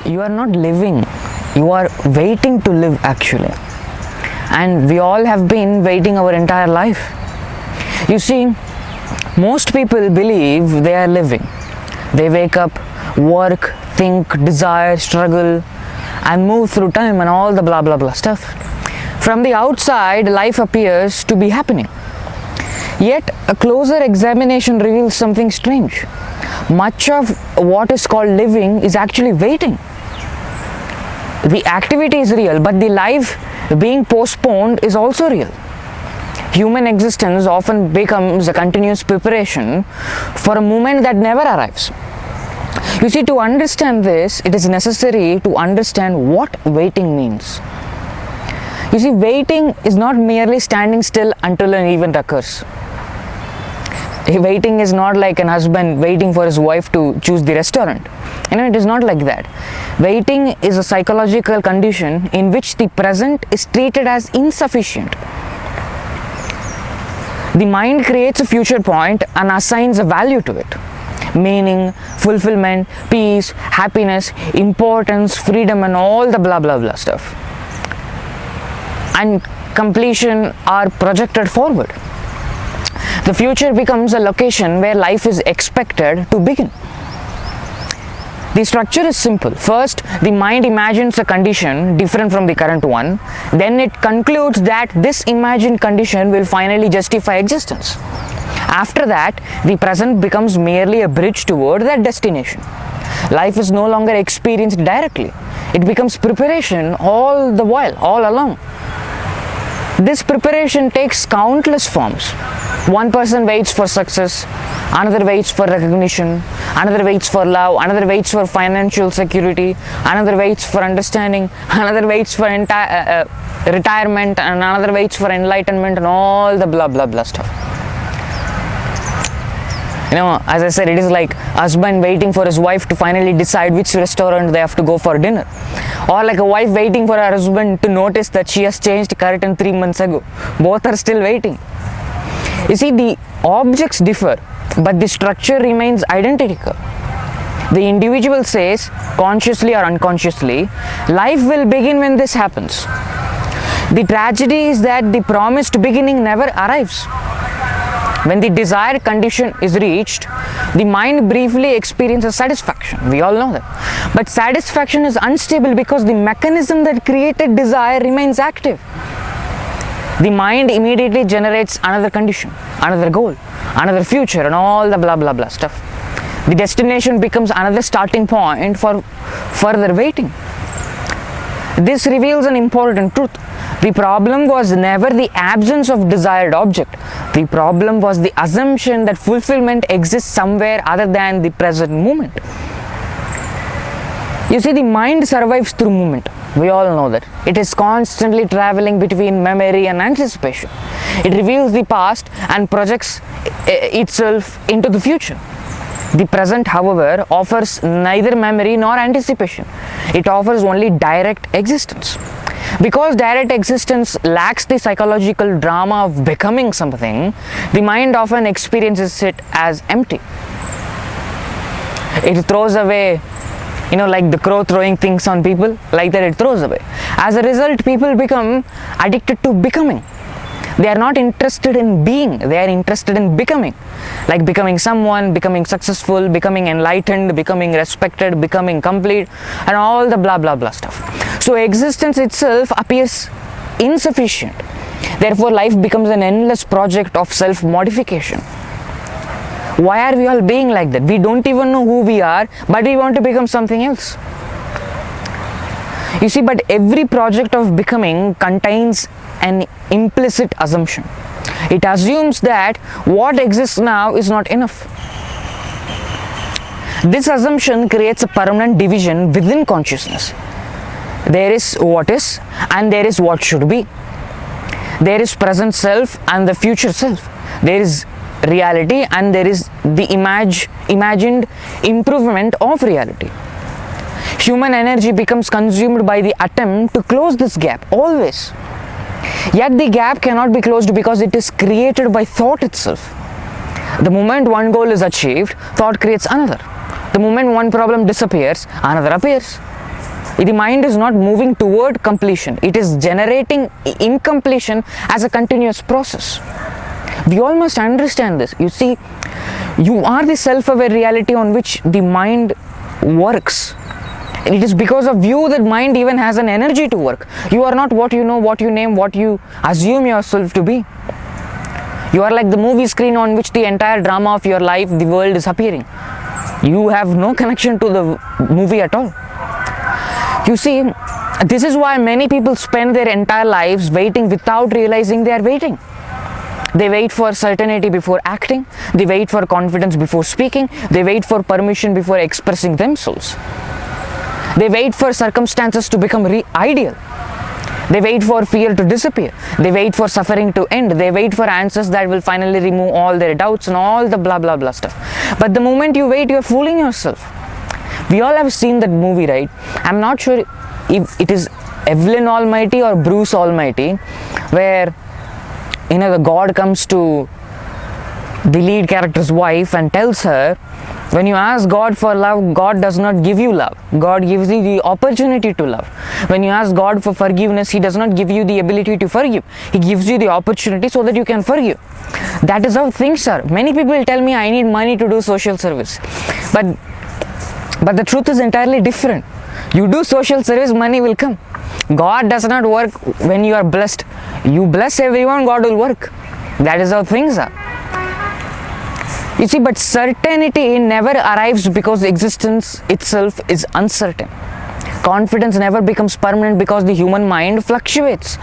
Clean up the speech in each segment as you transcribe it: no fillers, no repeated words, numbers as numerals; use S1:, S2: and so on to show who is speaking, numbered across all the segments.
S1: You are not living, you are waiting to live actually. And we all have been waiting our entire life. You see, most people believe they are living. They wake up, work, think, desire, struggle, and move through time and all the blah blah blah stuff. From the outside, life appears to be happening. Yet, a closer examination reveals something strange. Much of what is called living is actually waiting. The activity is real, but the life being postponed is also real. Human existence often becomes a continuous preparation for a moment that never arrives. You see, to understand this, it is necessary to understand what waiting means. You see, waiting is not merely standing still until an event occurs. Waiting is not like an husband waiting for his wife to choose the restaurant. It is not like that. Waiting is a psychological condition in which the present is treated as insufficient. The mind creates a future point and assigns a value to it. Meaning, fulfillment, peace, happiness, importance, freedom, and all the blah blah blah stuff. And completion are projected forward. The future becomes a location where life is expected to begin. The structure is simple. First, the mind imagines a condition different from the current one. Then it concludes that this imagined condition will finally justify existence. After that, the present becomes merely a bridge toward that destination. Life is no longer experienced directly. It becomes preparation all the while, all along. This preparation takes countless forms. One person waits for success, another waits for recognition, another waits for love, another waits for financial security, another waits for understanding, another waits for retirement, and another waits for enlightenment, and all the blah blah blah stuff. As I said, it is like husband waiting for his wife to finally decide which restaurant they have to go for dinner. Or like a wife waiting for her husband to notice that she has changed curtain 3 months ago. Both are still waiting. You see, the objects differ, but the structure remains identical. The individual says, consciously or unconsciously, life will begin when this happens. The tragedy is that the promised beginning never arrives. When the desired condition is reached, the mind briefly experiences satisfaction. We all know that. But satisfaction is unstable because the mechanism that created desire remains active. The mind immediately generates another condition, another goal, another future, and all the blah blah blah stuff. The destination becomes another starting point for further waiting. This reveals an important truth. The problem was never the absence of desired object. The problem was the assumption that fulfillment exists somewhere other than the present moment. You see, the mind survives through movement. We all know that. It is constantly traveling between memory and anticipation. It reveals the past and projects itself into the future. The present, however, offers neither memory nor anticipation. It offers only direct existence. Because direct existence lacks the psychological drama of becoming something, the mind often experiences it as empty. It throws away, like the crow throwing things on people, like that it throws away. As a result, people become addicted to becoming. They are not interested in being, they are interested in becoming. Like becoming someone, becoming successful, becoming enlightened, becoming respected, becoming complete, and all the blah blah blah stuff. So existence itself appears insufficient. Therefore, life becomes an endless project of self-modification. Why are we all being like that? We don't even know who we are, but we want to become something else. You see, but every project of becoming contains an implicit assumption. It assumes that what exists now is not enough. This assumption creates a permanent division within consciousness. There is what is and there is what should be. There is present self and the future self. There is reality and there is the imagined improvement of reality. Human energy becomes consumed by the attempt to close this gap, always. Yet the gap cannot be closed because it is created by thought itself. The moment one goal is achieved, thought creates another. The moment one problem disappears, another appears. The mind is not moving toward completion. It is generating incompletion as a continuous process. We all must understand this. You see, you are the self-aware reality on which the mind works. And it is because of you that mind even has an energy to work. You are not what you know, what you name, what you assume yourself to be. You are like the movie screen on which the entire drama of your life, the world, is appearing. You have no connection to the movie at all. You see, this is why many people spend their entire lives waiting without realizing they are waiting. They wait for certainty before acting. They wait for confidence before speaking. They wait for permission before expressing themselves. They wait for circumstances to become ideal. They wait for fear to disappear. They wait for suffering to end. They wait for answers that will finally remove all their doubts and all the blah blah blah stuff. But the moment you wait, you're fooling yourself. We all have seen that movie, right? I'm not sure if it is Evelyn Almighty or Bruce Almighty, where the God comes to the lead character's wife and tells her, when you ask God for love, God does not give you love. God gives you the opportunity to love. When you ask God for forgiveness, He does not give you the ability to forgive. He gives you the opportunity so that you can forgive. That is how things are. Many people tell me I need money to do social service. But the truth is entirely different. You do social service, money will come. God does not work when you are blessed. You bless everyone, God will work. That is how things are. You see, but certainty never arrives because existence itself is uncertain. Confidence never becomes permanent because the human mind fluctuates.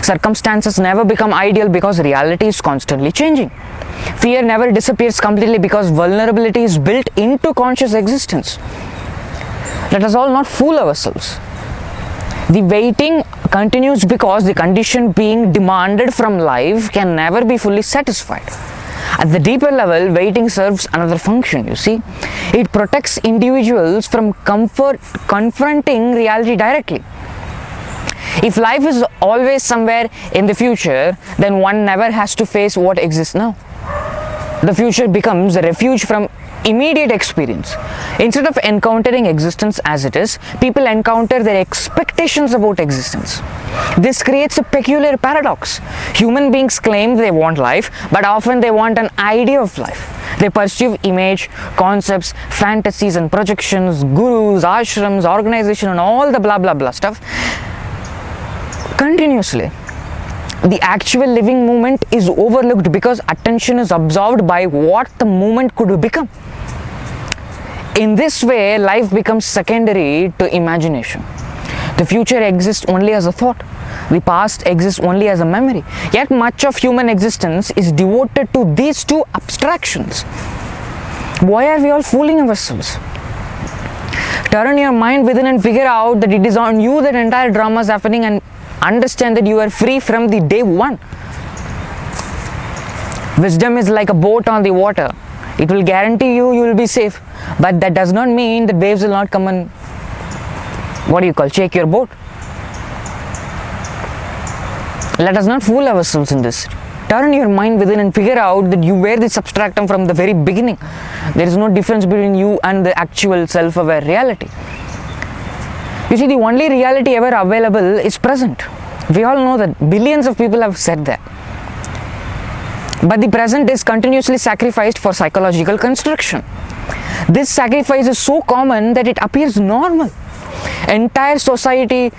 S1: Circumstances never become ideal because reality is constantly changing. Fear never disappears completely because vulnerability is built into conscious existence. Let us all not fool ourselves. The waiting continues because the condition being demanded from life can never be fully satisfied. At the deeper level, waiting serves another function, you see. It protects individuals from confronting reality directly. If life is always somewhere in the future, then one never has to face what exists now. The future becomes a refuge from immediate experience. Instead of encountering existence as it is, people encounter their expectations about existence. This creates a peculiar paradox. Human beings claim they want life, but often they want an idea of life. They pursue image, concepts, fantasies and projections, gurus, ashrams, organization and all the blah blah blah stuff continuously. The actual living moment is overlooked because attention is absorbed by what the moment could become. In this way, life becomes secondary to imagination. The future exists only as a thought. The past exists only as a memory. Yet much of human existence is devoted to these two abstractions. Why are we all fooling ourselves? Turn your mind within and figure out that it is on you that entire drama is happening, and understand that you are free from the day one. Wisdom is like a boat on the water. It will guarantee you will be safe, but that does not mean that waves will not come and shake your boat. Let us not fool ourselves in this. Turn your mind within and figure out that you were the substratum from the very beginning. There is no difference between you and the actual self-aware reality. You see, the only reality ever available is present. We all know that. Billions of people have said that. But the present is continuously sacrificed for psychological construction. This sacrifice is so common that it appears normal. Entire society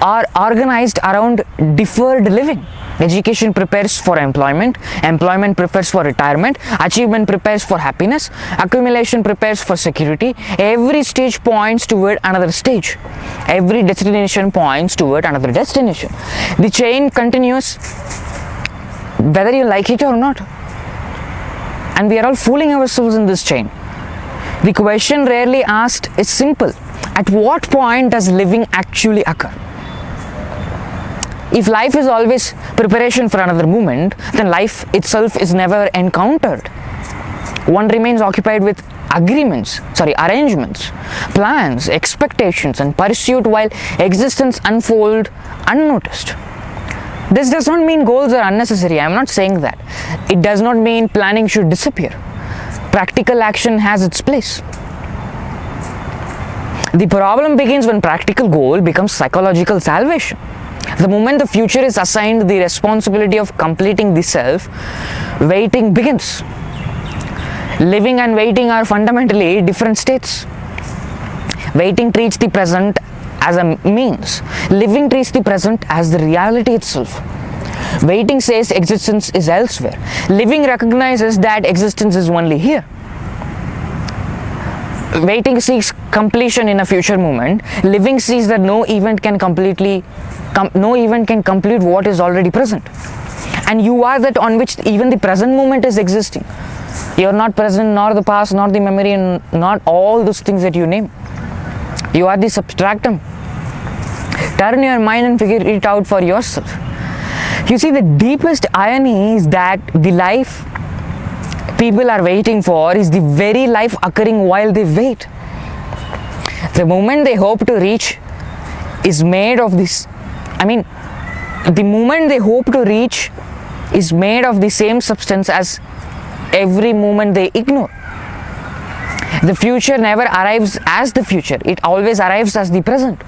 S1: are organized around deferred living. Education prepares for employment, employment prepares for retirement, achievement prepares for happiness, accumulation prepares for security. Every stage points toward another stage. Every destination points toward another destination. The chain continues whether you like it or not. And we are all fooling ourselves in this chain. The question rarely asked is simple. At what point does living actually occur? If life is always preparation for another moment, then life itself is never encountered. One remains occupied with arrangements, plans, expectations and pursuit while existence unfolds unnoticed. This does not mean goals are unnecessary. I am not saying that. It does not mean planning should disappear. Practical action has its place. The problem begins when practical goal becomes psychological salvation. The moment the future is assigned the responsibility of completing the self, waiting begins. Living and waiting are fundamentally different states. Waiting treats the present as a means. Living treats the present as the reality itself. Waiting says existence is elsewhere. Living recognizes that existence is only here. Waiting seeks completion in a future moment. Living sees that no event can complete what is already present. And you are that on which even the present moment is existing. You are not present, nor the past, nor the memory, and not all those things that you name. You are the substractum. Turn your mind and figure it out for yourself. You see, the deepest irony is that the life people are waiting for is the very life occurring while they wait. The moment they hope to reach is made of this. The moment they hope to reach is made of the same substance as every moment they ignore. The future never arrives as the future, it always arrives as the present.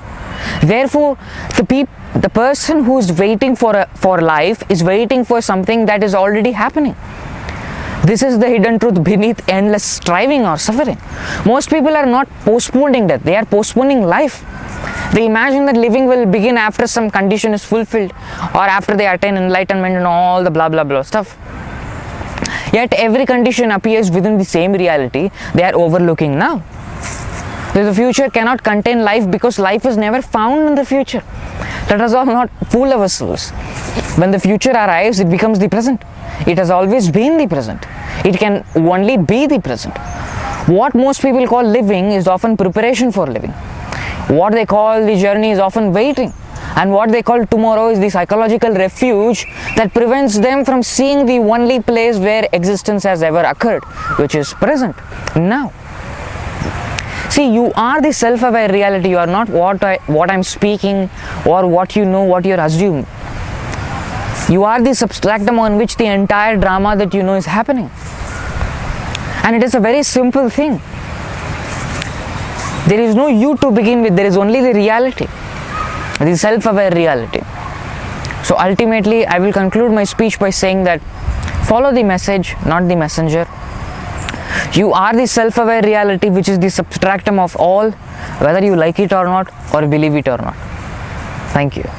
S1: Therefore, the person who is waiting for life is waiting for something that is already happening. This is the hidden truth beneath endless striving or suffering. Most people are not postponing death, they are postponing life. They imagine that living will begin after some condition is fulfilled or after they attain enlightenment and all the blah blah blah stuff. Yet every condition appears within the same reality they are overlooking now. The future cannot contain life because life is never found in the future. Let us all not fool ourselves. When the future arrives, it becomes the present. It has always been the present. It can only be the present. What most people call living is often preparation for living. What they call the journey is often waiting. And what they call tomorrow is the psychological refuge that prevents them from seeing the only place where existence has ever occurred, which is present, now. See, you are the self-aware reality. You are not what I'm speaking or what you know, what you're assuming. You are the substratum on which the entire drama that you know is happening. And it is a very simple thing. There is no you to begin with, there is only the reality, the self-aware reality. So ultimately, I will conclude my speech by saying that follow the message, not the messenger. You are the self-aware reality, which is the substratum of all, whether you like it or not, or believe it or not. Thank you.